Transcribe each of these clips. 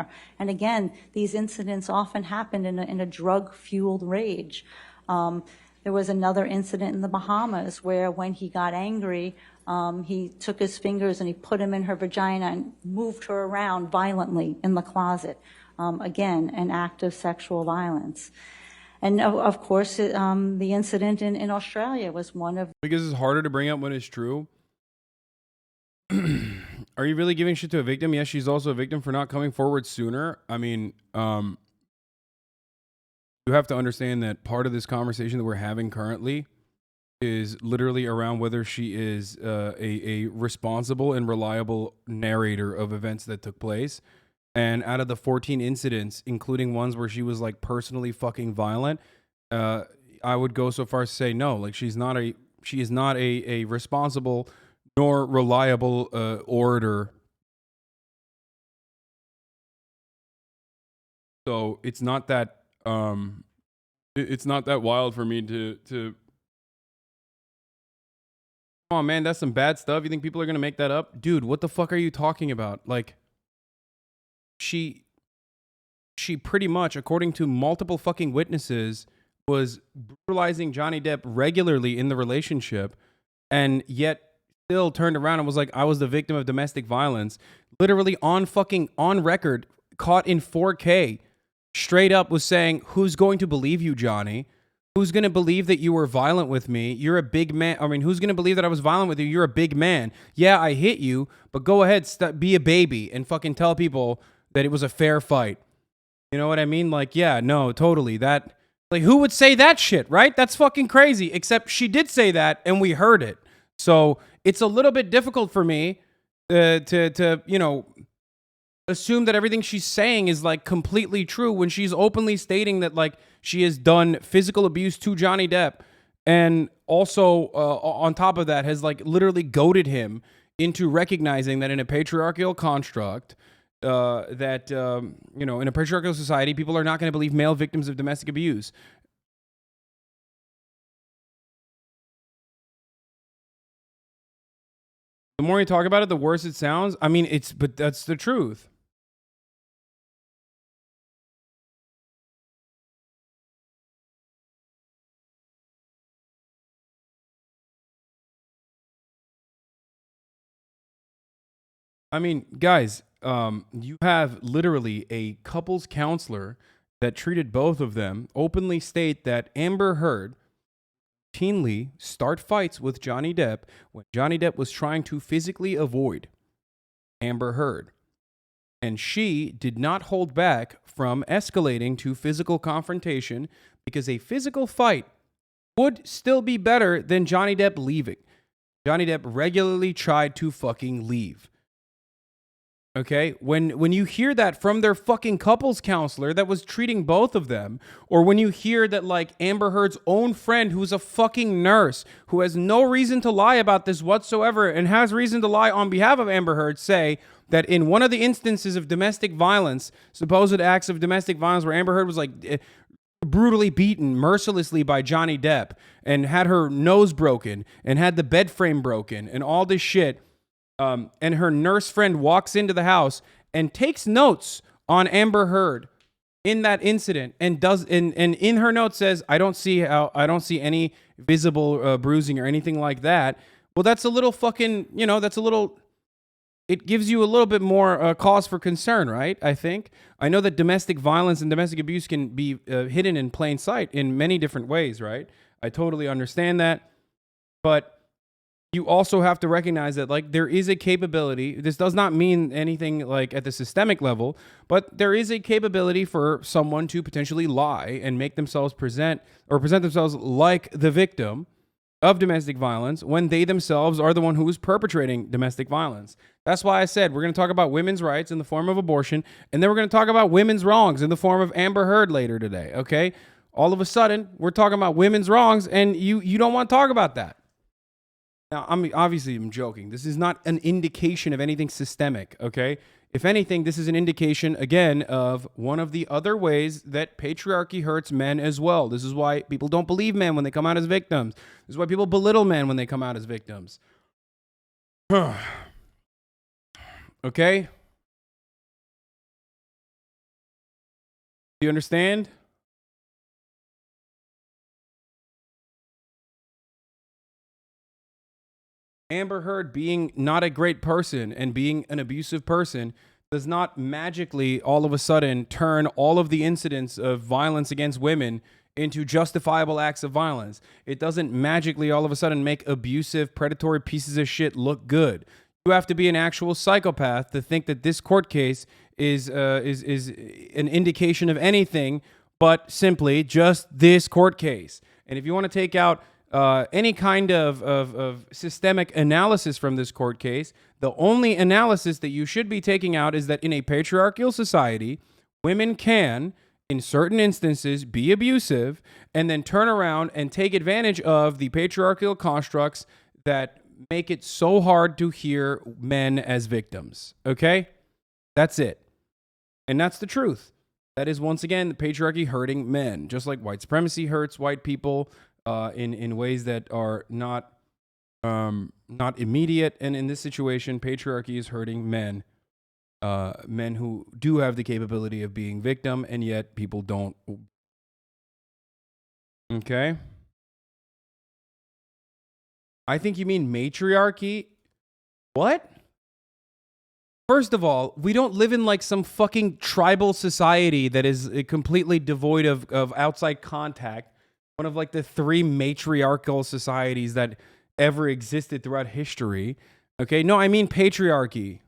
there. And again, these incidents often happened in a drug-fueled rage. There was another incident in the Bahamas where when he got angry, he took his fingers and he put them in her vagina and moved her around violently in the closet. Again, an act of sexual violence. And of course, the incident in Australia was one of... Because it's harder to bring up when it's true. Are you really giving shit to a victim? Yes, she's also a victim for not coming forward sooner. I mean, you have to understand that part of this conversation that we're having currently is literally around whether she is a responsible and reliable narrator of events that took place. And out of the 14 incidents, including ones where she was like personally fucking violent, I would go so far as to say no. Like she is not a responsible nor reliable orator. So it's not that it's not that wild for me to come on, man, that's some bad stuff. You think people are gonna make that up? Dude, what the fuck are you talking about? Like she pretty much, according to multiple fucking witnesses, was brutalizing Johnny Depp regularly in the relationship, and yet still turned around and was like, I was the victim of domestic violence. Literally on record, caught in 4K, straight up was saying, who's going to believe you, Johnny? Who's going to believe that you were violent with me? You're a big man. I mean, who's going to believe that I was violent with you? You're a big man. Yeah, I hit you, but go ahead, be a baby and fucking tell people that it was a fair fight. You know what I mean? Like, yeah, no, totally. That, like, who would say that shit, right? That's fucking crazy. Except she did say that and we heard it. So it's a little bit difficult for me to you know, assume that everything she's saying is like completely true when she's openly stating that like she has done physical abuse to Johnny Depp, and also on top of that has like literally goaded him into recognizing that in a patriarchal construct, that you know, in a patriarchal society, people are not going to believe male victims of domestic abuse. The more you talk about it, the worse it sounds. I mean, but that's the truth. I mean, guys, you have literally a couples counselor that treated both of them openly state that Amber Heard routinely start fights with Johnny Depp when Johnny Depp was trying to physically avoid Amber Heard. And she did not hold back from escalating to physical confrontation because a physical fight would still be better than Johnny Depp leaving. Johnny Depp regularly tried to fucking leave. Okay, when you hear that from their fucking couples counselor that was treating both of them, or when you hear that like Amber Heard's own friend who's a fucking nurse who has no reason to lie about this whatsoever and has reason to lie on behalf of Amber Heard say that in one of the instances of domestic violence, supposed acts of domestic violence where Amber Heard was like brutally beaten mercilessly by Johnny Depp and had her nose broken and had the bed frame broken and all this shit. And her nurse friend walks into the house and takes notes on Amber Heard in that incident and in her note says, I don't see any visible bruising or anything like that. Well, that's a little fucking, you know, it gives you a little bit more cause for concern, right? I think. I know that domestic violence and domestic abuse can be hidden in plain sight in many different ways, right? I totally understand that. But you also have to recognize that like there is a capability. This does not mean anything like at the systemic level, but there is a capability for someone to potentially lie and make themselves present themselves like the victim of domestic violence when they themselves are the one who is perpetrating domestic violence. That's why I said we're going to talk about women's rights in the form of abortion, and then we're going to talk about women's wrongs in the form of Amber Heard later today, okay? All of a sudden, we're talking about women's wrongs, and you don't want to talk about that. Now, I'm joking. This is not an indication of anything systemic, okay? If anything, this is an indication, again, of one of the other ways that patriarchy hurts men as well. This is why people don't believe men when they come out as victims. This is why people belittle men when they come out as victims. Okay? You understand? Amber Heard being not a great person and being an abusive person does not magically all of a sudden turn all of the incidents of violence against women into justifiable acts of violence. It doesn't magically all of a sudden make abusive, predatory pieces of shit look good. You have to be an actual psychopath to think that this court case is an indication of anything but simply just this court case. And if you want to take out any kind of systemic analysis from this court case, the only analysis that you should be taking out is that in a patriarchal society, women can, in certain instances, be abusive and then turn around and take advantage of the patriarchal constructs that make it so hard to hear men as victims. Okay? That's it. And that's the truth. That is, once again, the patriarchy hurting men, just like white supremacy hurts white people in ways that are not immediate. And in this situation, patriarchy is hurting men, men who do have the capability of being victim, and yet people don't. Okay? I think you mean matriarchy. What? First of all, we don't live in like some fucking tribal society that is completely devoid of outside contact. One of like the 3 matriarchal societies that ever existed throughout history. Okay, no, I mean patriarchy.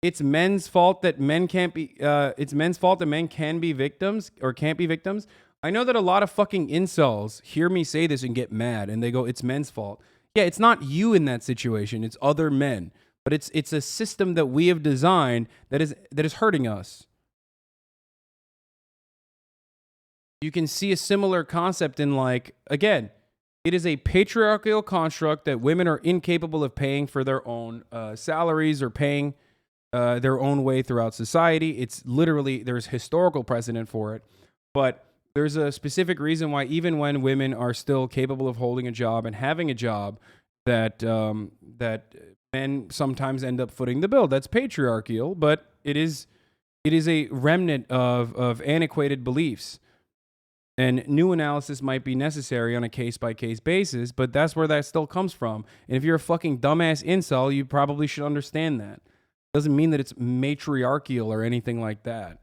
It's men's fault that men can't be. It's men's fault that men can be victims or can't be victims. I know that a lot of fucking incels hear me say this and get mad, and they go, "It's men's fault." Yeah, it's not you in that situation. It's other men. But it's a system that we have designed that is hurting us. You can see a similar concept in, like, again, it is a patriarchal construct that women are incapable of paying for their own salaries or paying their own way throughout society. It's literally, there's historical precedent for it. But there's a specific reason why even when women are still capable of holding a job and having a job, that men sometimes end up footing the bill. That's patriarchal, but it is a remnant of antiquated beliefs. And new analysis might be necessary on a case-by-case basis, but that's where that still comes from. And if you're a fucking dumbass incel, you probably should understand that. Doesn't mean that it's matriarchal or anything like that.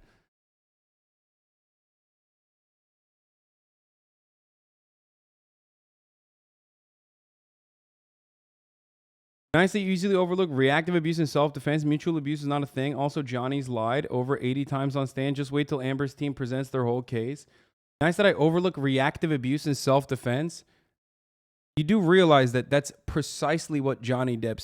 Nice that you easily overlook reactive abuse and self-defense. Mutual abuse is not a thing. Also, Johnny's lied over 80 times on stand. Just wait till Amber's team presents their whole case. Nice that I overlook reactive abuse and self-defense. You do realize that that's precisely what Johnny Depp